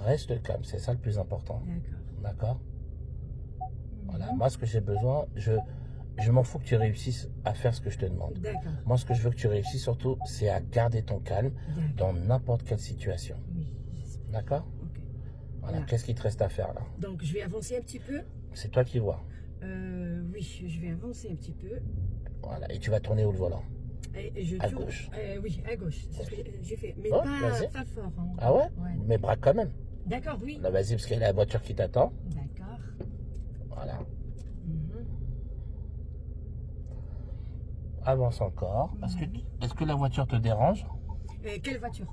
Reste calme, c'est ça le plus important. D'accord. Voilà, moi ce que j'ai besoin, je m'en fous que tu réussisses à faire ce que je te demande. D'accord. Moi ce que je veux que tu réussisses surtout, c'est à garder ton calme dans n'importe quelle situation. Oui, j'espère. D'accord. Ok. Voilà, qu'est-ce qu'il te reste à faire là? Donc je vais avancer un petit peu. C'est toi qui vois. Oui, je vais avancer un petit peu. Voilà, et tu vas tourner où le volant? Et je à tourne, gauche. Oui, à gauche, c'est ce que j'ai fait. Mais Oh, pas fort. Hein. Ah ouais, mais braque quand même. D'accord, oui. Là, vas-y, parce qu'il y a la voiture qui t'attend. D'accord. Voilà. Avance encore. Est-ce que la voiture te dérange? Quelle voiture?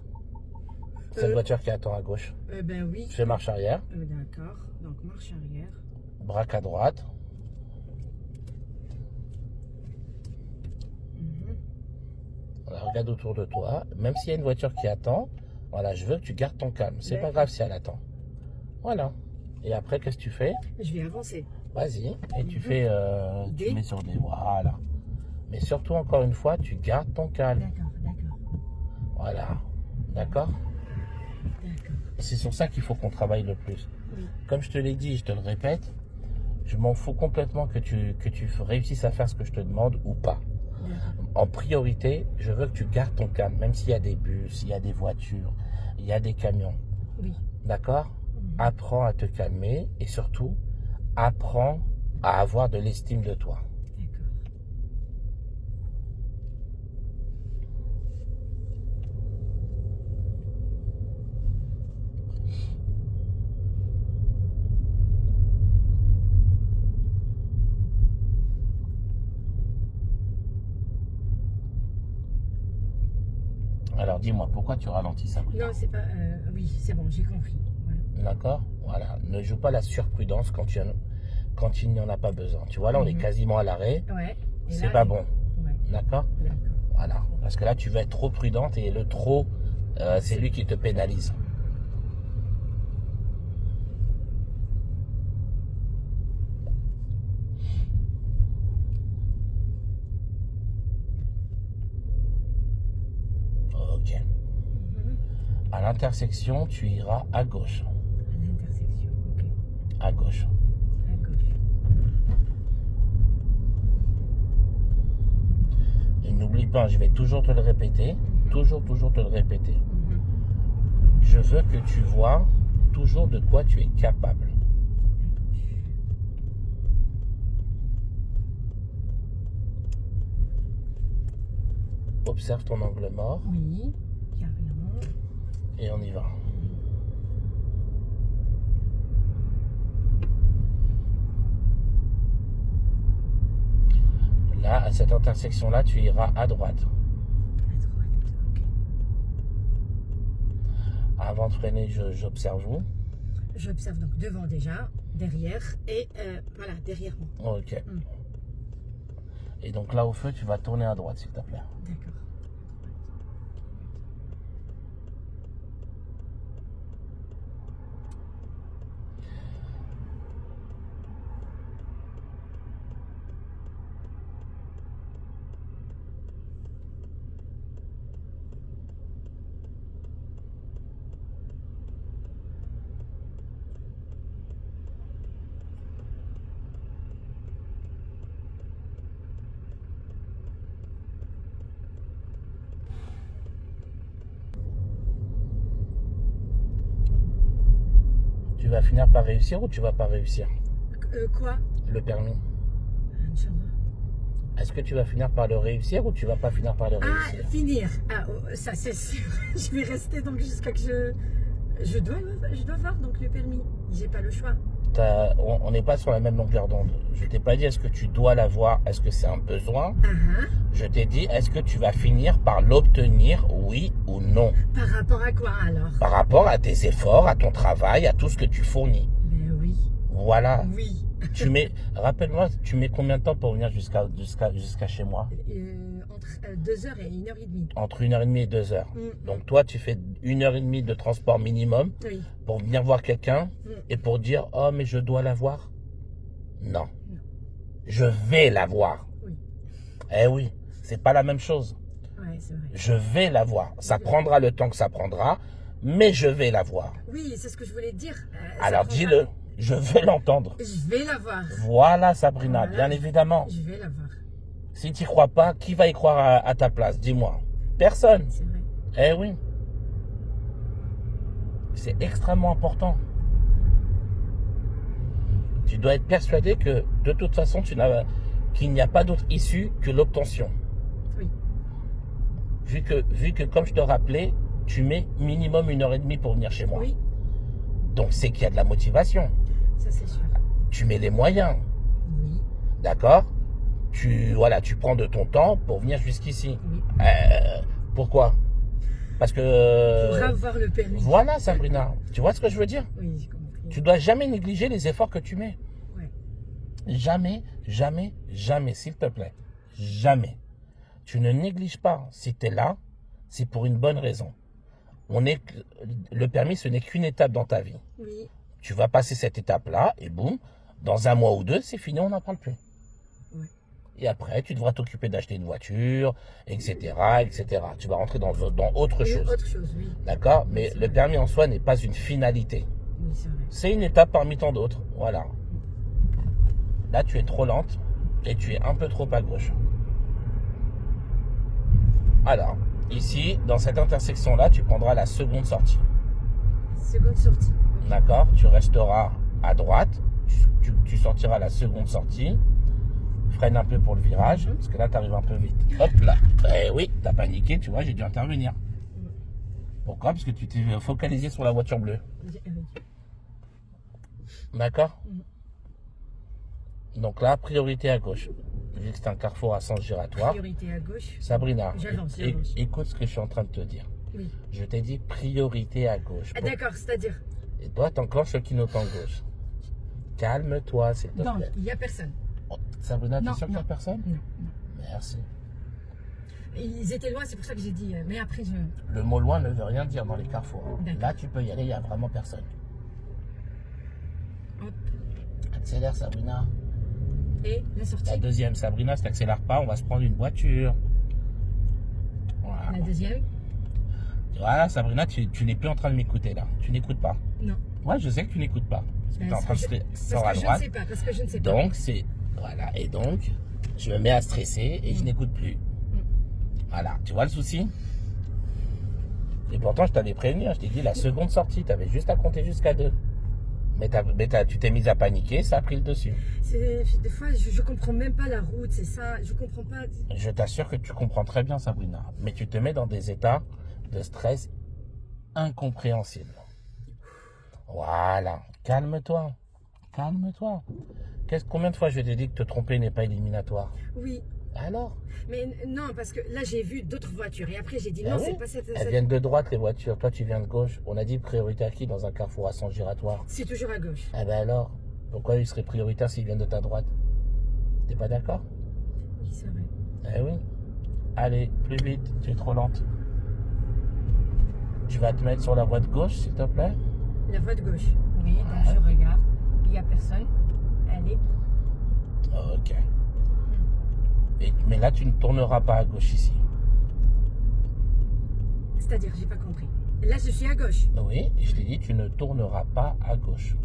Cette voiture qui attend à gauche. Ben oui. Fais marche arrière. D'accord. Donc marche arrière. Braque à droite. Voilà, regarde autour de toi. Même s'il y a une voiture qui attend, voilà, je veux que tu gardes ton calme. C'est pas grave si elle attend. Voilà. Et après, qu'est-ce que tu fais? Je vais avancer. Vas-y. Et tu fais, tu mets sur des, voilà. Mais surtout, encore une fois, tu gardes ton calme. D'accord, d'accord. Voilà. D'accord? D'accord. C'est sur ça qu'il faut qu'on travaille le plus. Oui. Comme je te l'ai dit, je te le répète, je m'en fous complètement que tu réussisses à faire ce que je te demande ou pas. En priorité, je veux que tu gardes ton calme, même s'il y a des bus, il y a des voitures, il y a des camions. Oui. D'accord? Apprends à te calmer et surtout, apprends à avoir de l'estime de toi. D'accord. Alors dis-moi, pourquoi tu ralentis ça? Non, c'est pas... oui, c'est bon, j'ai compris. Ouais. D'accord? Voilà. Ne joue pas la surprudence quand il n'y en a pas besoin. Tu vois, là, on est quasiment à l'arrêt. Ouais. C'est pas bon. Ouais. D'accord? D'accord. Voilà. Parce que là, tu vas être trop prudente et le trop, c'est lui qui te pénalise. Ok. À l'intersection, tu iras à gauche. À l'intersection, ok. À gauche. À gauche. Et n'oublie pas, je vais toujours te le répéter. Toujours te le répéter. Je veux que tu vois toujours de quoi tu es capable. Observe ton angle mort. Oui, carrément. Et on y va. Là, à cette intersection-là, tu iras à droite. À droite, ok. Avant de freiner, j'observe où? J'observe donc devant déjà, derrière et voilà, derrière moi. Ok. Et donc là, au feu, tu vas tourner à droite, s'il te plaît. D'accord. Tu vas finir par réussir ou tu vas pas réussir? Quoi? Le permis. Inch'Allah. Est-ce que tu vas finir par le réussir ou tu vas pas finir par le réussir? Ah, finir. Ah, ça c'est sûr. Je vais rester donc jusqu'à que je dois voir donc le permis. J'ai pas le choix. On n'est pas sur la même longueur d'onde. Je t'ai pas dit est-ce que tu dois l'avoir, est-ce que c'est un besoin. Je t'ai dit est-ce que tu vas finir par l'obtenir, oui ou non. Par rapport à quoi alors? Par rapport à tes efforts, à ton travail, à tout ce que tu fournis. Ben oui. Voilà. Oui. Rappelle-moi, tu mets combien de temps pour venir jusqu'à chez moi? Entre 2h et 1h30. Entre 1h30 et 2h. Donc toi, tu fais 1h30 de transport minimum pour venir voir quelqu'un et pour dire « Oh, mais je dois la voir ». Non. Je vais la voir. Oui. Eh oui, c'est pas la même chose. Ouais, c'est vrai. Je vais la voir. Ça prendra le temps que ça prendra, mais je vais la voir. Oui, c'est ce que je voulais te dire. Alors dis-le, je veux l'entendre. Je vais la voir. Voilà Sabrina, Voilà. bien évidemment. Je vais la voir. Si tu n'y crois pas, qui va y croire à ta place? Dis-moi. Personne. C'est vrai. Eh oui. C'est extrêmement important. Tu dois être persuadé que de toute façon, qu'il n'y a pas d'autre issue que l'obtention. Oui. Vu que, comme je te rappelais, tu mets minimum 1h30 pour venir chez moi. Oui, Donc c'est qu'il y a de la motivation. ça c'est sûr. Tu mets les moyens. Oui, D'accord? Tu prends de ton temps pour venir jusqu'ici. oui. Pourquoi? Parce que... Pour avoir le permis. Voilà Sabrina. Tu vois ce que je veux dire? Oui, j'ai compris. Tu dois jamais négliger les efforts que tu mets. Ouais. Jamais, jamais, jamais, s'il te plaît. Jamais. Tu ne négliges pas. Si tu es là, c'est pour une bonne raison. Le permis, ce n'est qu'une étape dans ta vie. Oui, Tu vas passer cette étape-là et boum, dans 1 mois ou 2, c'est fini, on n'en parle plus. ouais. Et après, tu devras t'occuper d'acheter une voiture, etc., etc. Tu vas rentrer dans autre Et chose. autre chose, oui. D'accord? Mais C'est le vrai. permis en soi n'est pas une finalité. Oui, c'est vrai. C'est une étape parmi tant d'autres. Voilà. Là, tu es trop lente et tu es un peu trop à gauche. Alors, ici, dans cette intersection-là, tu prendras la seconde sortie. Seconde sortie. Ok. D'accord? Tu resteras à droite. Tu sortiras la seconde sortie. Freine un peu pour le virage, parce que là, tu arrives un peu vite. Hop là. Eh oui, tu as paniqué, tu vois, j'ai dû intervenir. Pourquoi? Parce que tu t'es focalisé sur la voiture bleue. Oui. D'accord? Donc là, priorité à gauche. Vu que c'est un carrefour à sens giratoire. Priorité à gauche. Sabrina, J'avance. écoute ce que je suis en train de te dire. Oui. Je t'ai dit priorité à gauche. Ah, d'accord, c'est-à-dire. Et toi, t'enclenches le clignotant gauche. Calme-toi, s'il te Donc, plaît. il n'y a personne. Oh, Sabrina, tu es Non, sûre qu'il n'y a non. personne? Non, non. Merci. Ils étaient loin, c'est pour ça que j'ai dit. Mais après, je. Le mot loin ne veut rien dire dans les carrefours. D'accord. Là, tu peux y aller, il n'y a vraiment personne. Hop. Accélère, Sabrina. Et la sortie. La deuxième, Sabrina, si tu n'accélères pas, on va se prendre une voiture. Voilà. La deuxième. Voilà, Sabrina, tu n'es plus en train de m'écouter là. Tu n'écoutes pas. Non. Ouais, je sais que tu n'écoutes pas. Parce que tu es en train de Parce à que je ne droite. sais pas. Parce que je ne sais pas. Donc, c'est. Voilà. Et donc, je me mets à stresser et je n'écoute plus. Voilà. Tu vois le souci? Et pourtant, je t'avais prévenu. Je t'ai dit la seconde sortie. Tu avais juste à compter jusqu'à 2. Mais tu t'es mise à paniquer. Ça a pris le dessus. Des fois, je comprends même pas la route. C'est ça. Je comprends pas. Je t'assure que tu comprends très bien, Sabrina. Mais tu te mets dans des états de stress incompréhensibles. Voilà. Calme-toi. Calme-toi. Combien de fois je t'ai dit que te tromper n'est pas éliminatoire? Oui. Alors? Mais non, parce que là, j'ai vu d'autres voitures. Et après, j'ai dit Eh non, oui. c'est pas cette. Elles viennent de droite, les voitures. Toi, tu viens de gauche. On a dit priorité à qui dans un carrefour à sens giratoire? C'est toujours à gauche. Eh ben alors, pourquoi il serait prioritaire s'ils viennent de ta droite? T'es pas d'accord? Oui, c'est vrai. Eh oui. Allez, plus vite, tu es trop lente. Tu vas te mettre sur la voie de gauche, s'il te plaît? La voie de gauche. Oui, donc je regarde. Il n'y a personne. Allez. Ok. Mais là, tu ne tourneras pas à gauche ici. C'est-à-dire, j'ai pas compris. Là, je suis à gauche. Oui, je t'ai dit, tu ne tourneras pas à gauche.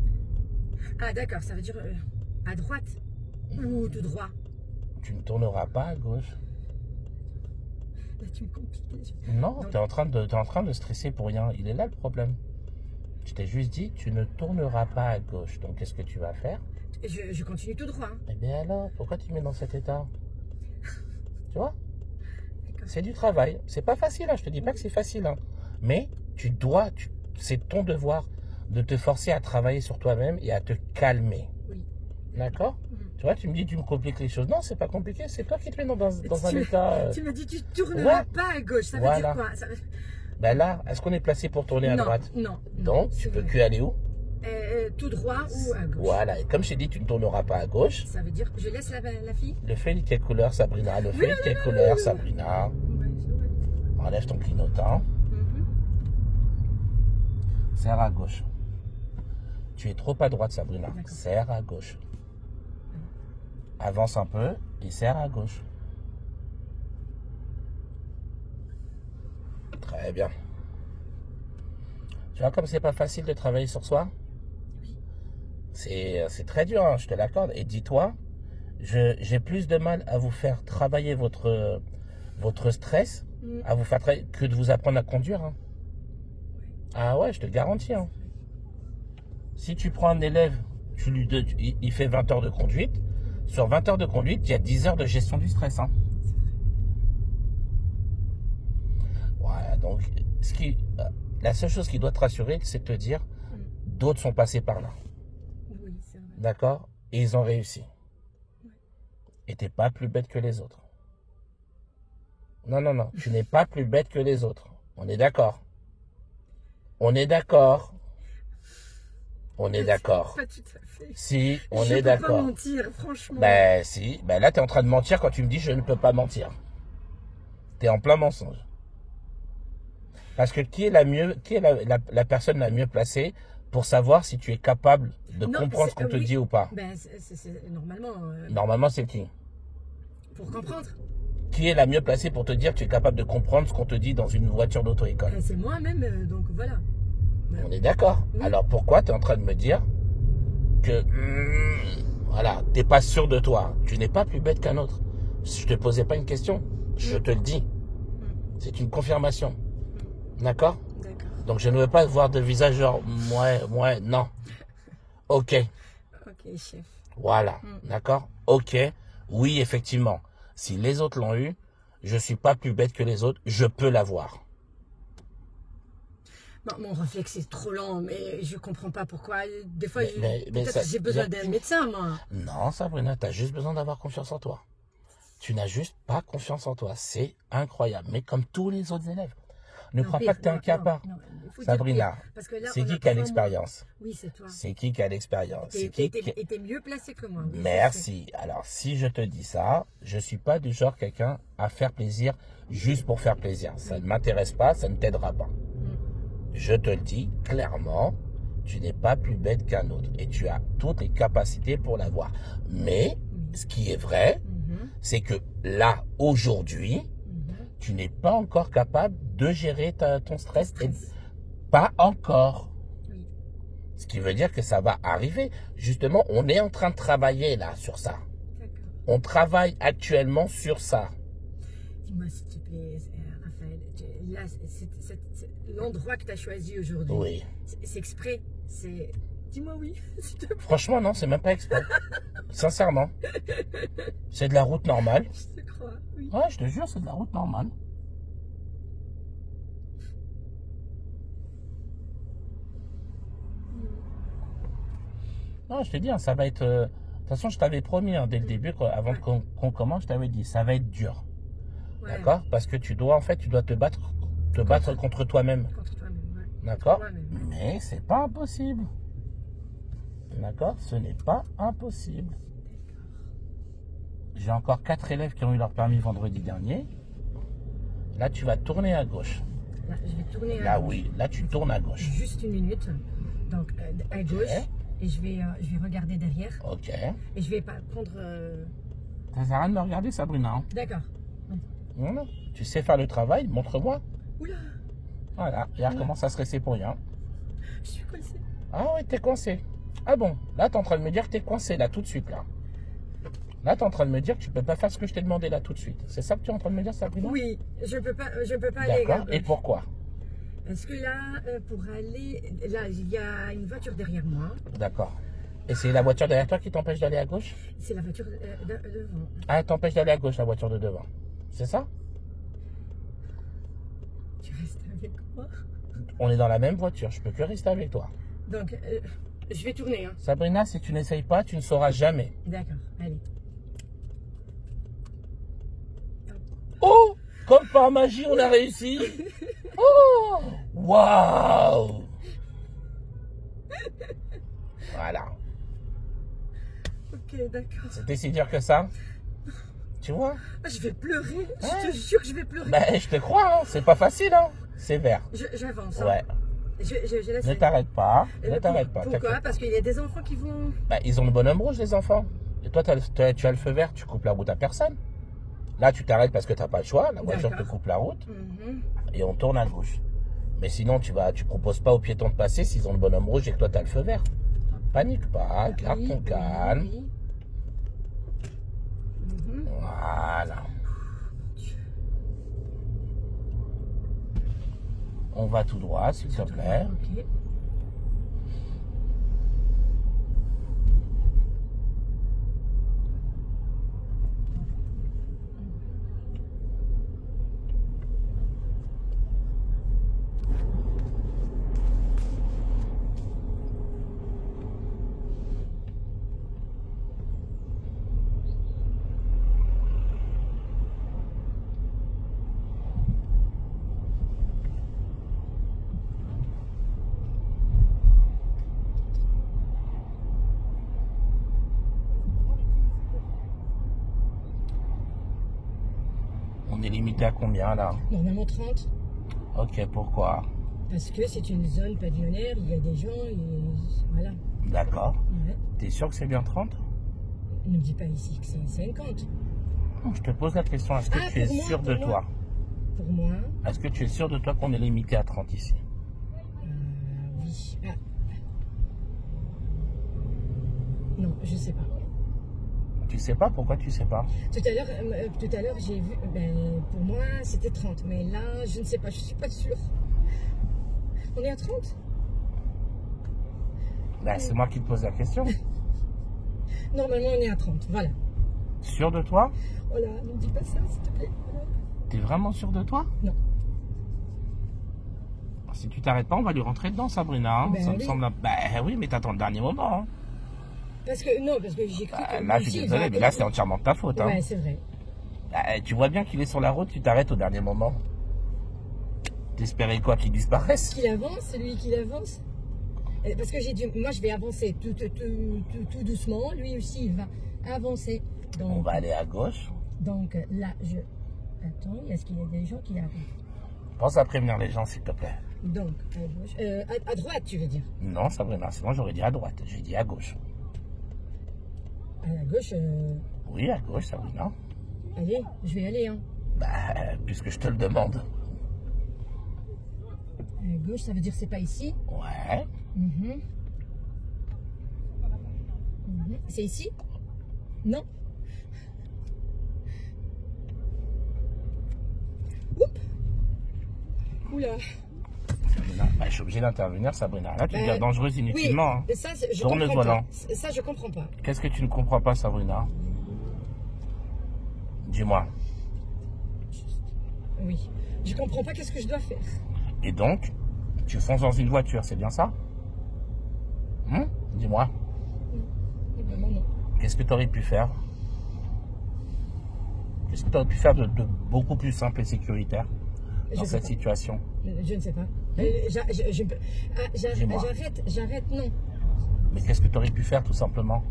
Ah, d'accord, ça veut dire à droite ou tout droit. Tu ne tourneras pas à gauche. Là, tu me compliques. Non, tu es en train de stresser pour rien. Il est là le problème. Je t'ai juste dit, tu ne tourneras pas à gauche. Donc, qu'est-ce que tu vas faire? Je continue tout droit. Hein. Eh bien alors, pourquoi tu mets dans cet état? Tu vois? C'est du travail. C'est pas facile, hein. Je te dis pas que c'est facile. Hein. Mais c'est ton devoir de te forcer à travailler sur toi-même et à te calmer. Oui. D'accord? Tu vois, tu me dis, tu me compliques les choses. Non, c'est pas compliqué. C'est toi qui te mets dans un état... Tu me dis, tu tourneras pas à gauche. Ça veut dire quoi? Ben là, est-ce qu'on est placé pour tourner à droite? Non. Donc, tu peux que aller où? Tout droit ou à gauche. Voilà, et comme je t'ai dit, tu ne tourneras pas à gauche. Ça veut dire que je laisse la fille? Le feu, il est quelle couleur, Sabrina? Le feu, il est quelle couleur, Sabrina? Ouais, c'est vrai. Enlève ton clignotant. Serre à gauche. Tu es trop à droite, Sabrina. Serre à gauche. Avance un peu et serre à gauche. Très bien. Tu vois comme c'est pas facile de travailler sur soi? Oui. C'est très dur, hein, je te l'accorde. Et dis-toi, j'ai plus de mal à vous faire travailler votre stress, à vous faire que de vous apprendre à conduire. Hein. Ah ouais, je te garantis. Hein. Si tu prends un élève, il fait 20 heures de conduite. Sur 20 heures de conduite, il y a 10 heures de gestion du stress. Hein. Voilà, donc la seule chose qui doit te rassurer, c'est de te dire, d'autres sont passés par là. Oui, c'est vrai. D'accord? Et ils ont réussi. Et t'es pas plus bête que les autres. Non, non, non, tu n'es pas plus bête que les autres. On est d'accord. On est d'accord. On est d'accord. Pas tout à fait. Si, on Je est peux d'accord. pas mentir, franchement. Ben si, ben là tu es en train de mentir quand tu me dis je ne peux pas mentir. Tu es en plein mensonge. Parce que qui est la personne la mieux placée pour savoir si tu es capable de comprendre ce qu'on te dit ou pas? Ben, normalement. Normalement, c'est qui? Pour comprendre. Qui est la mieux placée pour te dire que tu es capable de comprendre ce qu'on te dit dans une voiture d'auto-école? C'est moi-même, donc voilà. Ben, on est d'accord. Oui. Alors pourquoi tu es en train de me dire que voilà, t'es pas sûr de toi? Tu n'es pas plus bête qu'un autre. Je te posais pas une question, je te le dis. C'est une confirmation. D'accord? Donc je ne veux pas voir de visage genre ouais, non. Ok. Ok, chef. Voilà, d'accord? Ok. Oui, effectivement. Si les autres l'ont eu, je suis pas plus bête que les autres, je peux l'avoir. Bon, mon réflexe est trop lent, mais je comprends pas pourquoi. Des fois, peut-être j'ai besoin d'un médecin, moi. Non, Sabrina, tu as juste besoin d'avoir confiance en toi. Tu n'as juste pas confiance en toi. C'est incroyable. Mais comme tous les autres élèves. Ne crois pas que tu es incapable. Sabrina, c'est qui a l'expérience? Oui, c'est toi. C'est qui a l'expérience? Et t'es mieux placé que moi. Oui, merci. Alors, si je te dis ça, je ne suis pas du genre quelqu'un à faire plaisir juste pour faire plaisir. Ça ne m'intéresse pas, ça ne t'aidera pas. Je te le dis clairement, tu n'es pas plus bête qu'un autre. Et tu as toutes les capacités pour l'avoir. Mais, ce qui est vrai, c'est que là, aujourd'hui, tu n'es pas encore capable de gérer ton stress. Pas encore. Oui. Ce qui veut dire que ça va arriver. Justement, on est en train de travailler là sur ça. On travaille actuellement sur ça. Dis-moi s'il te plaît, Raphaël, là, l'endroit que tu as choisi aujourd'hui, oui. C'est exprès. Dis-moi oui, s'il te plaît. Franchement, non, c'est même pas exprès. Sincèrement. C'est de la route normale. Je te crois, oui. Ouais, je te jure, c'est de la route normale. Non, je te dis, hein, ça va être... de toute façon, je t'avais promis, hein, dès le début, avant qu'on commence, je t'avais dit, ça va être dur. Ouais. D'accord? Parce que tu dois te battre contre toi-même. Contre toi-même, ouais. D'accord? Mais c'est pas impossible. D'accord? Ce n'est pas impossible. J'ai encore 4 élèves qui ont eu leur permis vendredi dernier. Là, tu vas tourner à gauche. Là, je vais tourner à gauche. Là, oui. Là, tu tournes à gauche. Juste une minute. Donc, à gauche. Et je vais regarder derrière. Ok. Et je vais pas prendre... Ça sert à rien de me regarder, Sabrina. Hein. D'accord. Voilà. Tu sais faire le travail, montre-moi. Oula. Voilà. Regarde comment ça se reste pour rien. Je suis coincée. Ah oui, t'es coincé. Ah bon, là, t'es en train de me dire que t'es coincé, là, tout de suite, là. Là, t'es en train de me dire que tu peux pas faire ce que je t'ai demandé, là, tout de suite. C'est ça que tu es en train de me dire, Sabrina? Oui, je peux pas aller... D'accord, et pourquoi? Parce que là, pour aller... Là, il y a une voiture derrière moi. D'accord. Et c'est la voiture derrière toi qui t'empêche d'aller à gauche? C'est la voiture devant. Ah, elle t'empêche d'aller à gauche, la voiture de devant. C'est ça? Tu restes avec moi? On est dans la même voiture, je peux que rester avec toi. Donc, je vais tourner. Hein. Sabrina, si tu n'essayes pas, tu ne sauras jamais. D'accord, allez. Oh! Comme par magie, on a réussi. Oh! Waouh! Voilà. Ok, d'accord. C'était si dur que ça? Tu vois? Je vais pleurer. Ouais. Je te jure que je vais pleurer. Ben, je te crois, hein. C'est pas facile, hein. C'est vert. J'avance. Ouais. Hein. Je laisse. Ne t'arrête pas. Ne t'arrête pas. Pourquoi? Parce qu'il y a des enfants qui vont... Ben, ils ont le bonhomme rouge, les enfants. Et toi, tu as le feu vert, tu coupes la route à personne. Là, tu t'arrêtes parce que tu n'as pas le choix. La voiture te coupe la route. Et on tourne à gauche. Mais sinon, tu proposes pas aux piétons de passer s'ils ont le bonhomme rouge et que toi, tu as le feu vert. Panique pas, garde ton calme. Oui. Voilà. On va tout droit, s'il te plaît. Ok. On est limité à combien là? Normalement 30. Ok, pourquoi? Parce que c'est une zone pavillonnaire, il y a des gens, et voilà. D'accord. Ouais. T'es sûr que c'est bien 30? Ne me dis pas ici que c'est 50. Je te pose la question, est-ce que tu es sûr de toi? Pour moi, Est-ce que tu es sûr de toi qu'on est limité à 30 ici? oui. Ah. Non, je sais pas. Tu sais pas? Pourquoi tu sais pas? Tout à l'heure, j'ai vu, pour moi, c'était 30. Mais là, je ne sais pas, je suis pas sûre. On est à 30? Ben, c'est moi qui te pose la question. Normalement, on est à 30, voilà. Sûr de toi? Oh là, ne me dis pas ça, s'il te plaît. Voilà. T'es vraiment sûr de toi? Non. Si tu t'arrêtes pas, on va lui rentrer dedans, Sabrina. Hein. Ben Ça me oui. semble... Ben oui, mais t'attends le dernier moment. Hein. Parce que j'ai cru que... Là, je suis désolé, mais là, c'est entièrement de ta faute. Hein. Ouais, c'est vrai. Tu vois bien qu'il est sur la route, tu t'arrêtes au dernier moment. T'espérais quoi, qu'il disparaisse? Qu'il avance, c'est lui qui avance. Parce que moi, je vais avancer tout tout doucement. Lui aussi, il va avancer. Donc, On va aller à gauche. Donc là, attends, est-ce qu'il y a des gens qui arrivent? Pense à prévenir les gens, s'il te plaît. Donc, à gauche. À droite, tu veux dire? Non, Sabrina, sinon j'aurais dit à droite. J'ai dit à gauche. À la gauche, Oui, à gauche, Sabrina. allez, je vais aller, hein. Bah, puisque je te le demande. À gauche, ça veut dire c'est pas ici? Ouais. C'est ici? Non? Oups! Oula! Sabrina, bah, je suis obligé d'intervenir, Sabrina. Là, tu deviens dangereuse inutilement. Oui, ça, je Tourne le comprends volant. pas. Ça, je comprends pas. Qu'est-ce que tu ne comprends pas, Sabrina? Dis-moi. Oui. Je comprends pas qu'est-ce que je dois faire. Et donc, tu fonces dans une voiture, c'est bien ça? Dis-moi. Vraiment, non. Qu'est-ce que tu aurais pu faire? Qu'est-ce que tu aurais pu faire de beaucoup plus simple et sécuritaire dans cette situation? Je ne sais pas. Dis-moi. J'arrête, non. Mais qu'est-ce que tu aurais pu faire tout simplement?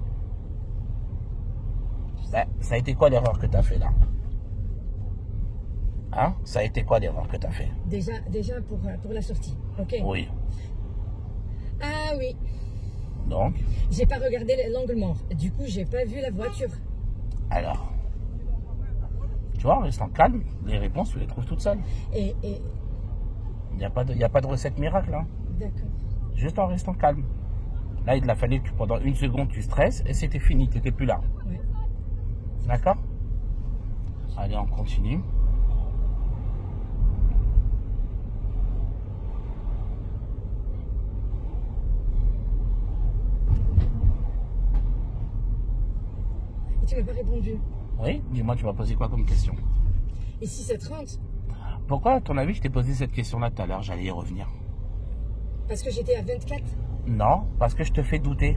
Ben, ça a été quoi l'erreur que tu as fait là? Hein? Ça a été quoi l'erreur que tu as fait? Déjà pour la sortie, ok? Oui. Ah oui. Donc? J'ai pas regardé l'angle mort. Du coup, j'ai pas vu la voiture. Alors? Tu vois, en restant calme, les réponses, tu les trouves toutes seules. Et... Il n'y a pas de recette miracle. Hein. D'accord. Juste en restant calme. Là, il a fallu que pendant une seconde, tu stresses et c'était fini, tu n'étais plus là. Ouais. D'accord? Allez, on continue. Et tu m'as pas répondu. Oui? Dis-moi, tu m'as posé quoi comme question? Et si c'est 30? Pourquoi, à ton avis, je t'ai posé cette question-là tout à l'heure? J'allais y revenir. Parce que j'étais à 24? Non, parce que je te fais douter.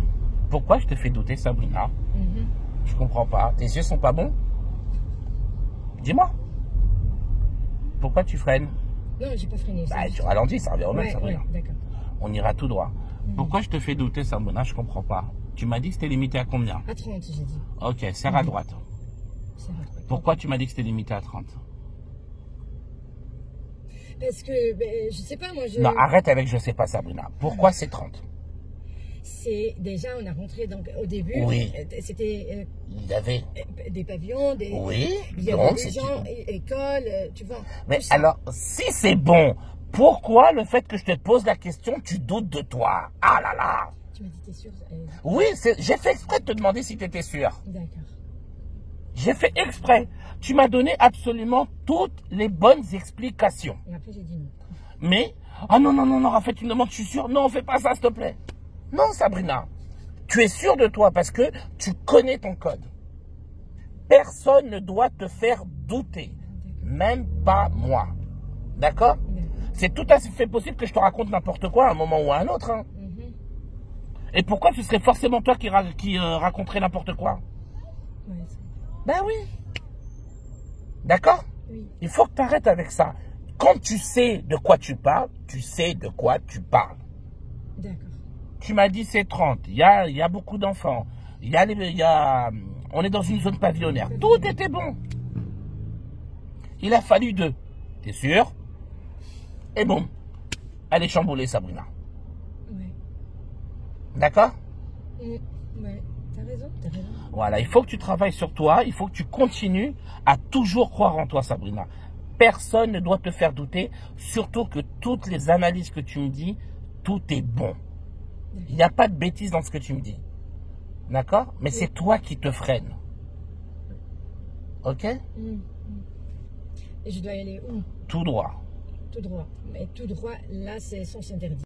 Pourquoi je te fais douter, Sabrina? Je comprends pas. Tes yeux sont pas bons? Dis-moi. Pourquoi tu freines? Non, j'ai pas freiné. Bah, tu ralentis, ça revient au même, Sabrina. Ouais, d'accord. On ira tout droit. Pourquoi je te fais douter, Sabrina? Je comprends pas. Tu m'as dit que c'était limité à combien? À 30, j'ai dit. Ok, serre à droite. C'est à droite. Pourquoi tu m'as dit que c'était limité à 30? Parce que, je sais pas, moi, Non, arrête avec je sais pas, Sabrina. Pourquoi c'est 30? C'est déjà, on a rentré, donc au début, Oui. C'était Il y avait... des pavillons, Oui, il y avait donc des c'est... gens, écoles, tu vois. Mais tout ça. alors, si c'est bon, Pourquoi le fait que je te pose la question, tu doutes de toi? Ah là là! Tu m'as dit, t'es sûr? Oui, j'ai fait exprès de te demander si tu étais sûr. D'accord. J'ai fait exprès. Tu m'as donné absolument toutes les bonnes explications. Et après, j'ai dit non. Mais, ah non, non, non, non, Raphaël, tu me demandes, je suis sûr. Non, fais pas ça, s'il te plaît. Non, Sabrina. Tu es sûr de toi parce que tu connais ton code. Personne ne doit te faire douter. Même pas moi. D'accord? C'est tout à fait possible que je te raconte n'importe quoi à un moment ou à un autre. Hein. Et pourquoi ce serait forcément toi qui raconterais n'importe quoi? Ouais, Ben oui. D'accord? oui. Il faut que tu arrêtes avec ça. Quand tu sais de quoi tu parles, tu sais de quoi tu parles. D'accord. Tu m'as dit c'est 30. Il y a beaucoup d'enfants. On est dans une zone pavillonnaire. Tout était bon. Il a fallu 2. T'es sûr? Et bon. Elle est chamboulée, Sabrina. Ouais. D'accord? Ouais. T'as raison, t'as raison. Voilà, il faut que tu travailles sur toi. Il faut que tu continues à toujours croire en toi, Sabrina. Personne ne doit te faire douter. Surtout que toutes les analyses que tu me dis, tout est bon. Il n'y a pas de bêtises dans ce que tu me dis. D'accord? Mais c'est toi qui te freine. Ok? Et je dois y aller où? Tout droit. Tout droit. Mais tout droit, là, c'est sens interdit.